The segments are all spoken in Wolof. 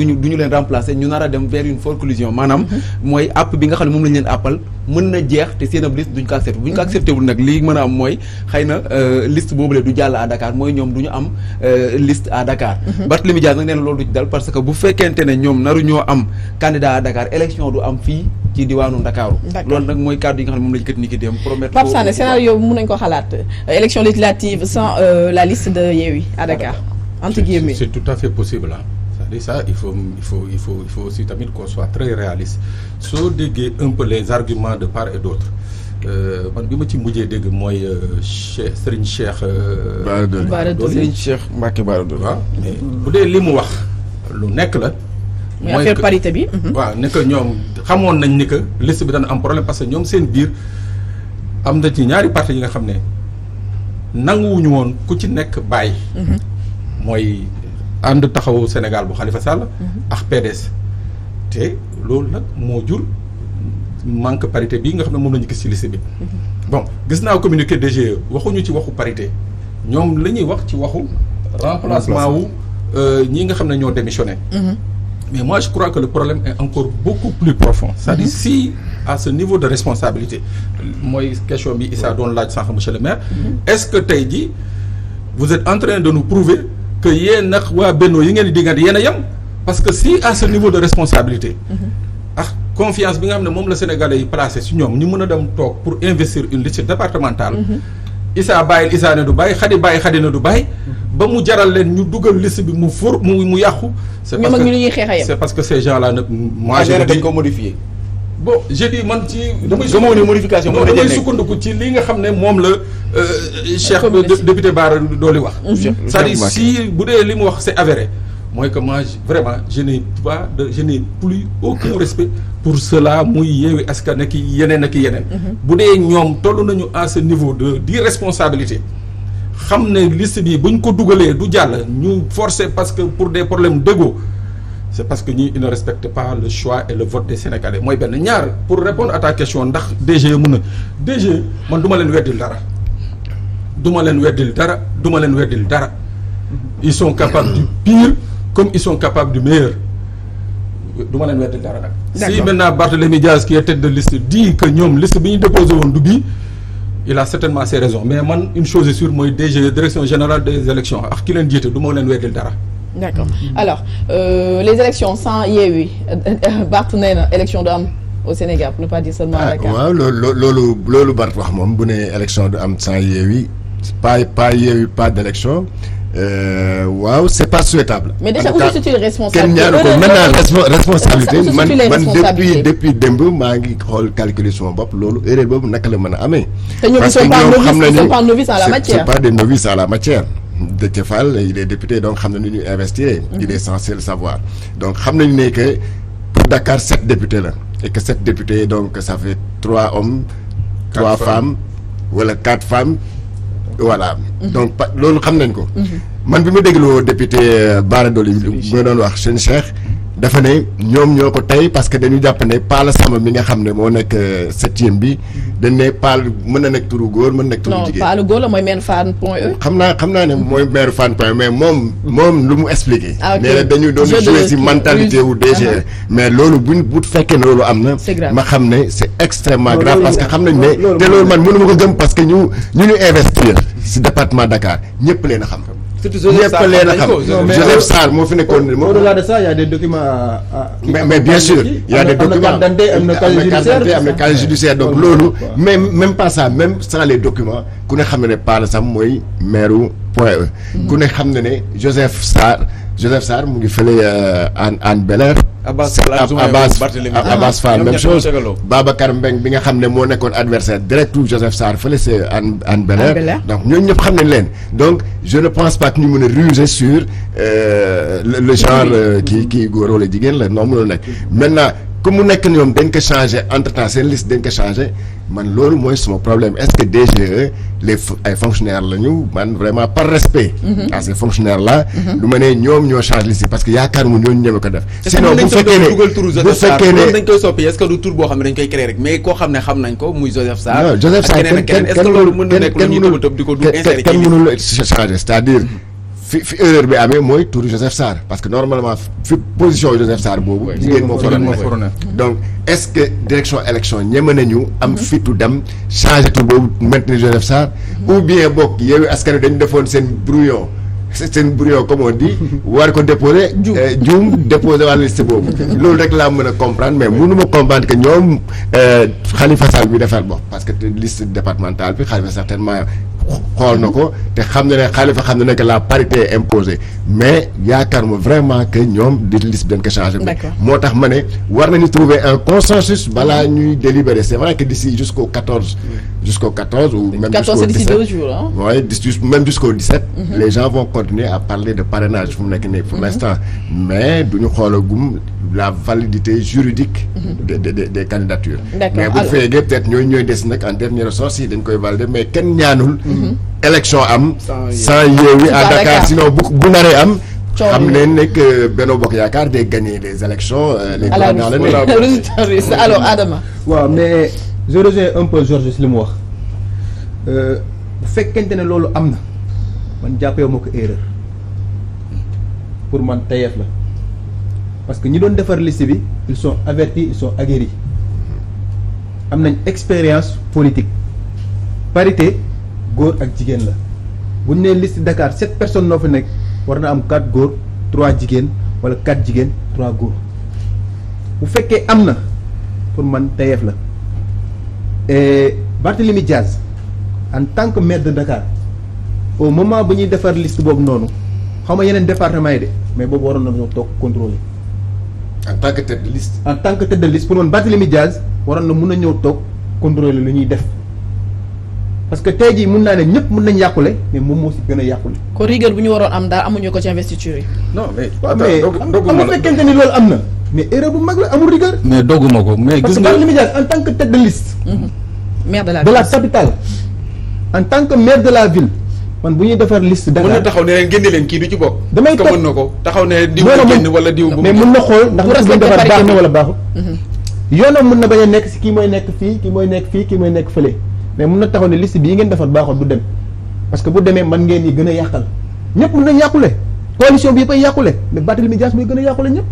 duñu leen remplacer ñu nar a dem vers une forclusion maanaam mooy app bi nga xam ne moom lañ leen appal mën na jeex te seen ab liste duñ ko accepté bu ñu ko accepté wul nag lii mën a am mooy xëy na liste boobule du jàll à Dakar mooy ñoom du ñu am liste à Dakar. Barthélémy Dias nag nee na loolu du ci dal parce que bu fekkente ne ñoom naru ñoo am candidat à Dakar élection du am fii ci diwaanu Ndakaaru. loolu nag mooy cadre yi nga xam ne moom la yëkkati ni ki dem promettre. Pape Sané scénario mën nañu ko xalaat élection législative sans la liste de Yewwi à Dakar entre guillemets. C'est tout à fait possible hein. Ça, il faut aussi tamit qu'on soit très réaliste soo déggee un peu les arguments de part et d'autre man bi ma ci mujjee dégg mooy Serigne Cheikh Bara Dolly Serigne Cheikh Mbacké Bara Dolly waaw mais bu dee li mu wax lu nekk la mooy affaire parité bi waaw ne que ñoom xamoon nañ ni que liste bi dana am problème parce que ñoom seen biir am na ci ñaari parti yi nga xam ne nanguwuñu woon ku ci nekk bàyyi mooy ànd taxawu Sénégal bu Khalifa Sall ak PDS te loolu nag moo jur manque parité bii nga xam ne moom la ñu gis ci liste bi bon gis naa communiqué DG waxuñu ci waxu parité ñoom la ñuy wax ci waxu remplacement wu ñi nga xam ne ñoo démissionné mais moi je crois que le problème est encore beaucoup plus profond c'est-à-dire si à ce niveau de responsabilité mooy question bi Issa doon laaj sànq monsieur le maire est-ce que tey jii vous êtes en train de nous prouver que yéen nag waa Benno yi ngeen di diggante yéen a yem parce que si à ce niveau de responsabilité ak confiance bi nga xam ne moom la Sénégalais yi placé si ñoom ñu mën a dem toog pour investir une liste départementale Issa bàyyil Issa ne du bàyyi Khady bàyyi Khady ne du bàyyi ba mu jaral leen ñu dugal liste bi mu fur mu yàqu c'est parce que ces gens là ne moi je dañ ko modifié bon je dis man ci damay modification damay sukkandiku ci li nga xam ne moom la Cheikh député Bara Dolly wax c'est-à-dire si bu dee li mu wax c'est avéré mooy que moi vraiment je n'ai plus aucun respect pour cela muy Yewwi Askan ak yeneen ak yeneen bu dee ñoom toll nañu à ce niveau d'irresponsabilité xam ne liste bi buñ ko dugalee du jàll ñu forcer parce que pour des problèmes d'ego c'est parce que ñi ils ne respectent pas le choix et le vote des Sénégalais mooy benn ñaar pour répondre à ta question ndax DG mën na DG man du ma leen weddil dara ils sont capables du pire comme ils sont capables du meilleur du ma leen weddil dara nag si maintenant Barthélémy Dias qui est tête de liste dit que ñoom liste bi ñu déposé woon du bii il a certainement ses raisons mais man une chose est sûre mooy DG direction générale des élections ak ki leen jiite du ma leen weddil dara. D'accord alors les élections sans Yewwi Barth nee na élection du am au Sénégal pour ne pas dire seulement à Dakar. waaw loolu Barth wax moom bu ne élection du am sans Yewwi pas Yewwi pas d'élection waaw c'est pas souhaitable. mais déjà où se situe le responsable kenn ñaanu ko maintenant responsabilité man depuis démb maa ngi xool calculer sama bopp loolu erreur boobu naka la mën a amee. parce que ñoom xam nañu pas novices en la matière. c'est pas des novices en la matière. Déthié Fall il est député donc xam nañu ñuy investir. il est censé le savoir donc xam nañu ne que pour Dakar 7 députés la et que 7 députés donc ça fait 3 hommes 3 femmes wala 4 femmes voilà donc loolu xam nañ ko man bi ma dégloo député Bara Dolly bi ma doon wax seen Cheikh dafa ne ñoom ñoo ko tey parce que dañu jàpp ne Palla Samba mi nga xam ne moo nekk 7e bi dañ ne Palla mën na nekk turu góor mën na nekk turu jigéen. non Palla góor la mooy maire Fann Point E. xam naa ne mooy maire Fann Point E mais moom lu mu expliqué. ok nee na dañu doon jouer ci mentalité wu DG. mais loolu bu fekkee ne loolu am na. ma xam ne c'est extrêmement grave parce que xam nañ ne te loolu man mënu ma ko gëm parce que ñu investir ci département Dakar ñëpp leen a xam. ñëpp leen a xam Joseph Sarr moo fi nekkoon. au-delà de ça il y a des documents mais bien sûr il y a des documents am na casier judiciaire donc loolu même pas ça même sans les documents ku ne xam ne Palla Samba mooy maire Point E ku ne xam ne Joseph Sarr mu ngi fële Hann Bel-Air Abbas Fall même chose Babacar Mbengue bi nga xam ne moo nekkoon adversaire direct ou Joseph Sarr fële c'est Hann Bel-Air donc ñooñu ñëpp xam nañ leen donc je ne pense pas que ñu mën a ruser sur le genre kii góor wala jigéen la non mënul nekk maintenant comme mu nekk ñoom dañ ko changer entre temps seen liste dañ ko changer man loolu mooy suma problème est-ce que DGE ay fonctionnaires la ñu man vraiment par respect à ces fonctionnaires là du ma ne ñoom ñoo changer liste parce que yaakaar mu ñooñu ñeme ko def sinon bu fekkee ne dañ koy soppi est-ce que du tur boo xam ne dañ koy créer rek mais koo xam ne xam nañ ko muy Joseph Sarr non Joseph Sarr est-ce que loolu mën na nekk lu ñuy tëb di ko du insérer kenn mënul changer c'est-à-dire fi erreur bi amee mooy turu Joseph Sarr parce que normalement fi position Joseph Sarr boobu jigéen moo fa nekk donc est-ce que direction élection ñeme nañu am fitu dem changer tur boobu maintenir Joseph Sarr ou bien bokk Yewwi Askan Wi dañu defoon seen brouillon comme on dit war ko déposer juum déposer wàlla liste boobu loolu rek laa mën a comprendre mais mënuma comprendre que ñoom Khalifa Sall bi defar bopp parce que liste départementale bi Khalifa certainement xool na ko te xam na ne Khalifa xam na ne que la parité est imposée mais yaakaar ma vraiment que ñoom di liste bi dañ ko changé moo tax ma ne war nañu trouver un consensus balaa ñuy délibérer c'est vrai que d'ici jusqu'au 14 ou même jusqu'au 17 ouais, même jusqu'au 17 les gens vont continuer à parler de parrainage fu mu nekk nii pour l'instant mais duñu xoolagum la validité juridique des candidatures mais bu fekkee peut-être ñooy des nag en dernier ressort si dañ koy valider mais kenn ñaanul élection am sans Yewwi à Dakar sinon bu naree am xam ne nekk Benno Bokk Yaakaar day gagner des élections les dans le alors Adama waaw mais je rejoins un peu Georges si li mu wax bu fekkente ne loolu am na man jàppee ma ko erreur pour man tayeef la parce que ñi doon defar liste bi ils sont avertis ils sont aguerris am nañ expérience politique parité góor ak jigéen la bu ñu nee liste Dakar 7 personnes noo fa nekk war na am 4 góor 3 jigéen wala 4 jigéen 3 góor bu fekkee am na pour man tayeef la et Barthélémy Diaz en tant que maire de Dakar au moment ba ñuy defar liste boobu noonu xaw ma yeneen département yi de mais boobu waroon na ñoo toog contrôler en tant que tête de liste. en tant que tête de liste pour man Barthélémy Diaz waroon na mun a ñëw toog contrôler lu ñuy def parce que tey jii mun naa ne ñëpp mun nañ yàqule mais moom moo si gën a yàqule. ko rigueur bu ñu waroon am daal amuñu ko ci investiture yi. non mais. am fekkente ni loolu am na mais erreur bu mag la amul rigueur. mais dogguma ko mais parce gis que nga Barthélémy Diaz en tant que tête de liste. maire de la capitale en tant que maire de la ville man bu ñuy defar liste. Dakar mën na taxaw ne leen génne leen kii du ci bokk. damay ko mën na ko taxaw ne diw bu génn wala diw bu mais mun na xool ndax liste bu defar baax na wala baaxul. yoonam mun na bañ a nekk si kii mooy nekk fii kii mooy nekk fii kii mooy nekk fële mais mun na taxaw ne liste bii ngeen defar baaxul du dem parce que bu demee man ngeen yi gën a yàqal ñëpp mun nañ yàqule coalition bi yëpp ay yàqule mais Barthélémy Dias mooy gën a yàqule ñëpp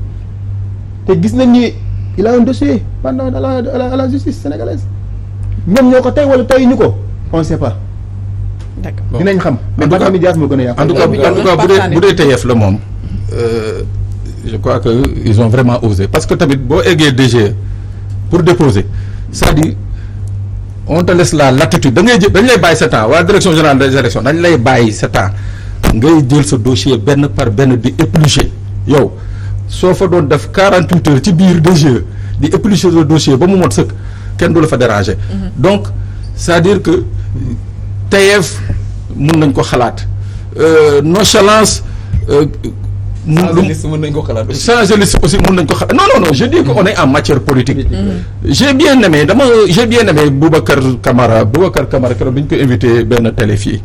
te gis nañ ni il a un dossier pendant à la justice sénégalaise ñoom ñoo ko tey wala tey ñu ko on sait pas. d'accord dinañ xam mais Barthélémy Dias moo gën a yàqule. en tout cas bu dee tayeef la moom je crois que ils ont vraiment osé parce que tamit boo eggee DG pour déposer c'est-à-dire on te laisse la latitude dañ lay bàyyi sa temps waa direction générale des élections dañ lay bàyyi sa temps ngay jël sa dossier benn par benn di éplucher yow soo fa doon def 48 heures ci biir DG di éplucher le dossier ba mu mot sëkk kenn du la fa déranger. donc c'est-à-dire que tayeef mun nañ ko xalaat nonchalance. mën nañ ko xalaat changer liste aussi mën nañ ko xalaat non je dis que on est en matière politique. j'ai bien aimé Boubacar Camara keroog bi ñu ko invité benn télé fii.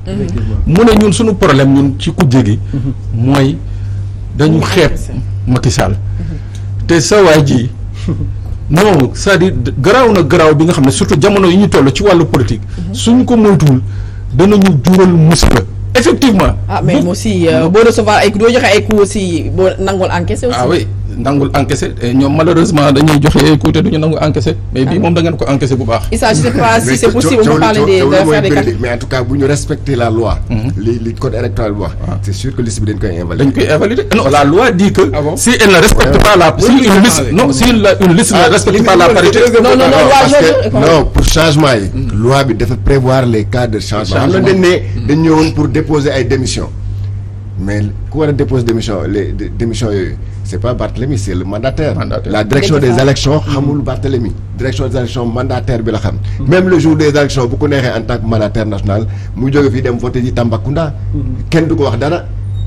mu ne ñun suñu problème ñun ci kujje gi. mooy dañu xeeb Macky Sall. te sa waay ji non c'est-à-dire garaaw bi nga xam ne surtout jamono yi ñu toll ci wàllu politique. suñ ko moytuwul danañu jural musiba. effectivement. mais aussi boo recevoir ay doo joxe ay coups aussi boo nangul encaissé aussi. oui nangul encaissé ñoom malheureusement dañuy joxe ay coups te duñu nangu encaissé. mais bii moom da ngeen ko encaissé bu baax. Issa je sais pas si c'est possible de parler de faire des calculs. mais en tout cas bu ñu respecter la loi. li code électoral bi wax. c'est sûr que liste bi dañ koy invalider. non la loi dit que. si elle ne respecte pas la si une liste ne respecte pas la parité. non pour changement yi. loi bi dafa prévoir les cas de changement. xam nga dañ ñëwoon pour déposer ay démissions mais ku war a déposer les démissions yooyu c'est pas Barthélémy c'est le mandataire. La direction des élections xamul Barthélémy. direction des élections mandataire bi la xam. même le jour des élections bu ko neexee en tant que mandataire national mu jóge fii dem voter ji Tambacounda. kenn du ko wax dara.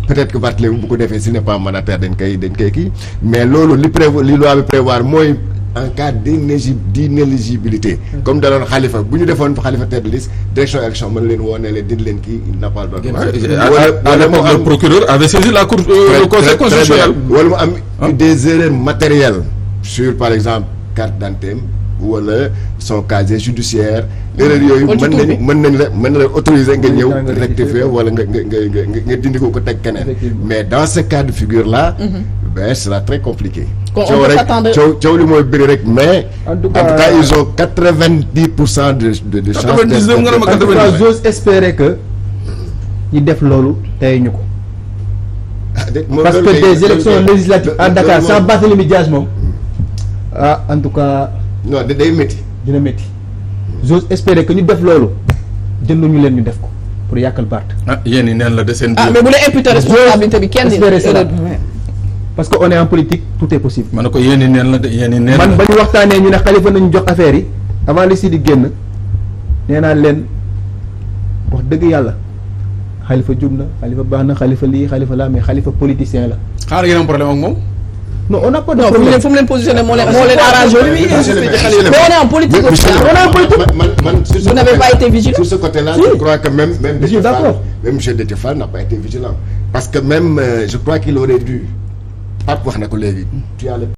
peut-être que Barthélémy bu ko defee s'il n'est pas mandataire dañ koy kii mais loolu li loi bi prévoir mooy en cas d'inéligibilité. comme daloon Khalifa bu ñu defoon Khalifa tête de liste direction élection mën leen woo ne leen dindi leen kii il n'a pas le droit. le procureur avait saisi la cour le conseil constitutionnel. wala mu am des erreurs matérielles sur par exemple carte d'identité wala son casier judiciaire erreur yooyu Kon ci tur bi. mën nañ la autoriser nga ñëw nga rectifier wala nga dindi ko teg keneen Effectivement. mais dans ce cas de figure là ben ce sera très compliqué Kon on coow peut rek s'attendre- coow li mooy bëri rek mais En tout en cas- tout cas ils ont 90% de chance 99 nga ne ma en tout cas 99. j'ose espérer que ñi def loolu tey ñu ko parce que des élections législatives à Dakar sans Barthélémy Dias moom ah en tout cas non day métti dina métti j'ose espérer que ñu def loolu jënduñu leen ñu def ko pour yàqal Barth ah yéen i neen la de seen ah biir. mais bu la imputer responsabilité bi kenn espérer cela. Ouais. parce que on est en politique tout est possible ma ne ko yéen i neen la de yéen i neen man la. ba ñu waxtaanee ñu ne Khalifa nañu jox affaire yi avant li si di génn nee naa leen wax dëgg yàlla Khalifa jub na Khalifa baax na Khalifa lii Khalifa laa mais Khalifa politicien la xaaral ngeen am problème ak moom. non on n'a pas de non problème fu mu leen positionné moo leen arrangé mais mais on est en politique aussi hein. on est en politique. man sur ce Vous n'avez côté-là- pas été vigilant? Sur ce côté-là, Si. je crois que même Je suis Déthié Fall, d'accord. même M. Déthié Fall n'a pas été vigilant. Parce que même, je crois qu'il aurait dû. Pape wax na ko léegi. Tu as le